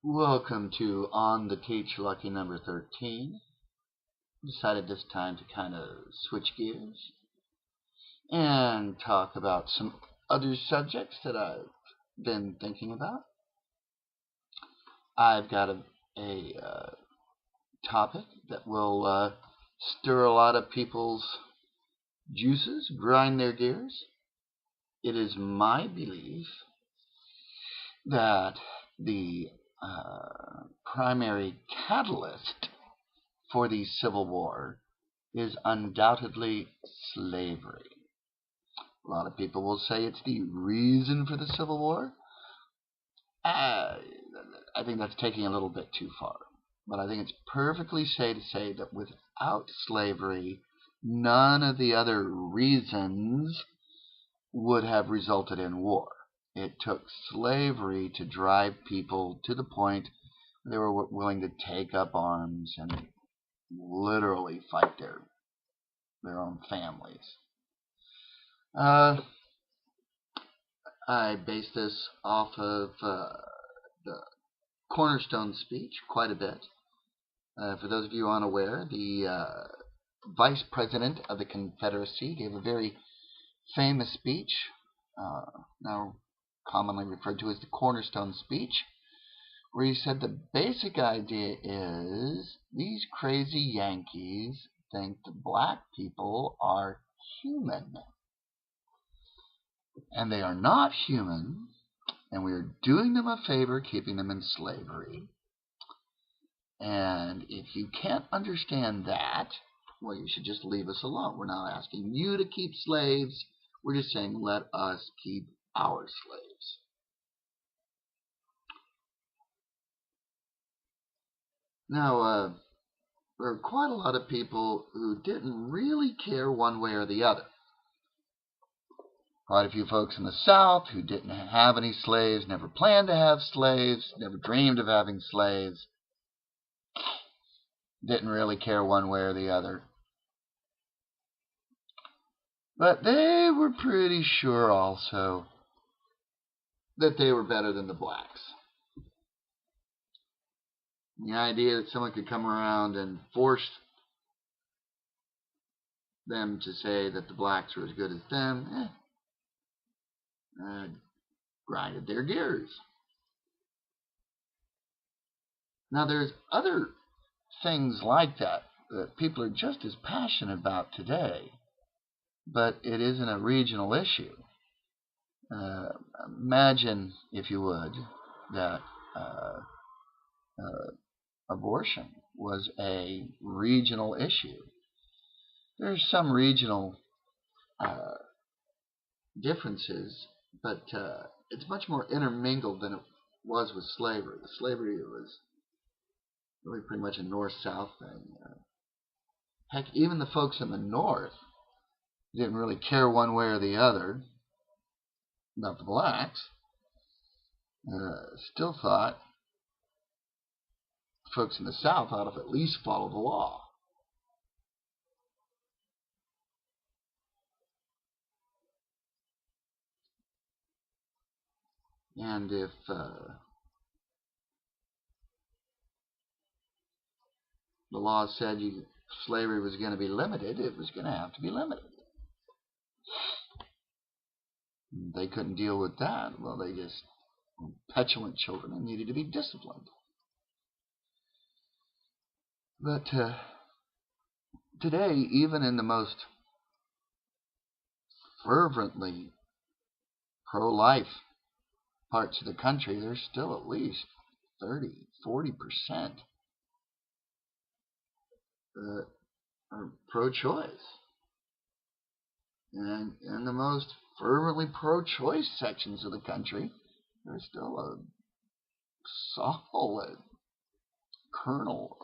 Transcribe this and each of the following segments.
Welcome to On the Teach Lucky number 13. Decided this time to kind of switch gears and talk about some other subjects that I've been thinking about. I've got a topic that will stir a lot of people's juices, grind their gears. It is my belief that the primary catalyst for the Civil War is undoubtedly slavery. A lot of people will say it's the reason for the Civil War. I think that's taking a little bit too far. But I think it's perfectly safe to say that without slavery, none of the other reasons would have resulted in war. It took slavery to drive people to the point where they were willing to take up arms and literally fight their own families. I base this off of the Cornerstone speech quite a bit. For those of you unaware, the Vice President of the Confederacy gave a very famous speech, now commonly referred to as the Cornerstone speech, where he said the basic idea is these crazy Yankees think the black people are human. And they are not human, and we are doing them a favor keeping them in slavery. And if you can't understand that, well, you should just leave us alone. We're not asking you to keep slaves. We're just saying let us keep our slaves. Now, there are quite a lot of people who didn't really care one way or the other. Quite a few folks in the South who didn't have any slaves, never planned to have slaves, never dreamed of having slaves, didn't really care one way or the other. But they were pretty sure also that they were better than the blacks. The idea that someone could come around and force them to say that the blacks were as good as them, grinded their gears. Now there's other things like that that people are just as passionate about today, but it isn't a regional issue. Imagine, if you would, that abortion was a regional issue. There's some regional differences, but it's much more intermingled than it was with slavery. The slavery was really pretty much a north-south thing. Heck, even the folks in the north didn't really care one way or the other about the blacks. Still thought folks in the South ought to at least follow the law. And if the law said slavery was going to be limited, it was going to have to be limited. They couldn't deal with that. Well, they just were petulant children and needed to be disciplined. But today, even in the most fervently pro-life parts of the country, there's still at least 30-40% that are pro-choice. And in the most fervently pro-choice sections of the country, there's still a solid kernel,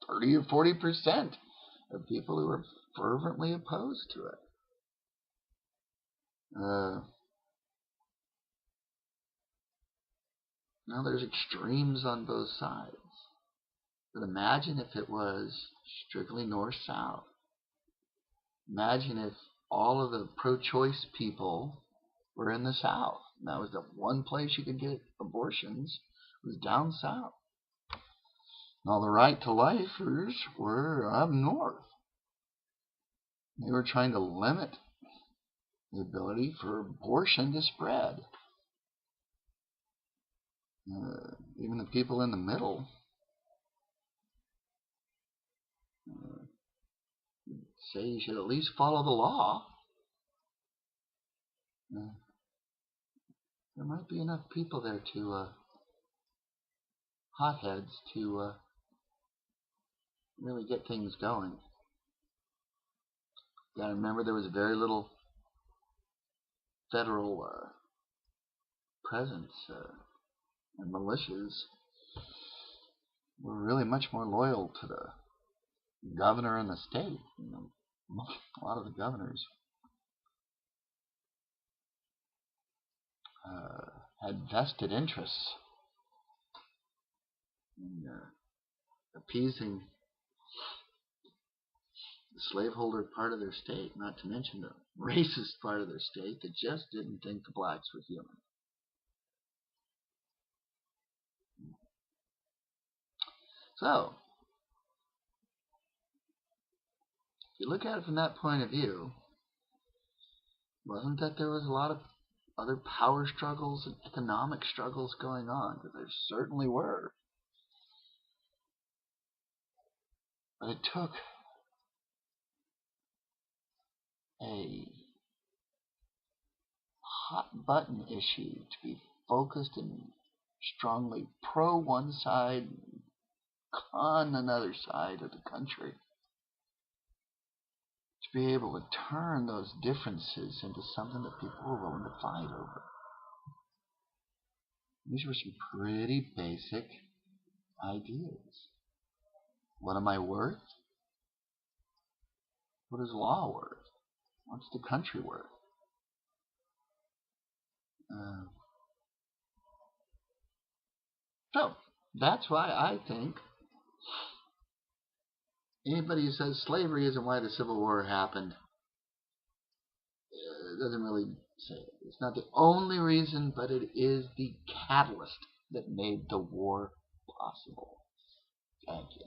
30 or 40% of people who are fervently opposed to it. Now there's extremes on both sides. But imagine if it was strictly north-south. Imagine if all of the pro-choice people were in the South. And that was the one place you could get abortions, was down south. Now, the right to lifers were up north. They were trying to limit the ability for abortion to spread. Even the people in the middle say you should at least follow the law. There might be enough people there to hotheads to really get things going. You gotta remember there was very little federal presence, and militias were really much more loyal to the governor and the state. A lot of the governors had vested interests in appeasing the slaveholder part of their state, not to mention the racist part of their state that just didn't think the blacks were human. So, if you look at it from that point of view, wasn't that there was a lot of other power struggles and economic struggles going on? Because there certainly were. But it took a hot button issue to be focused and strongly pro one side, con another side of the country, to be able to turn those differences into something that people were willing to fight over. These were some pretty basic ideas. What am I worth? What is law worth? What's the country worth? So, that's why I think anybody who says slavery isn't why the Civil War happened doesn't really say it. It's not the only reason, but it is the catalyst that made the war possible. Thank you.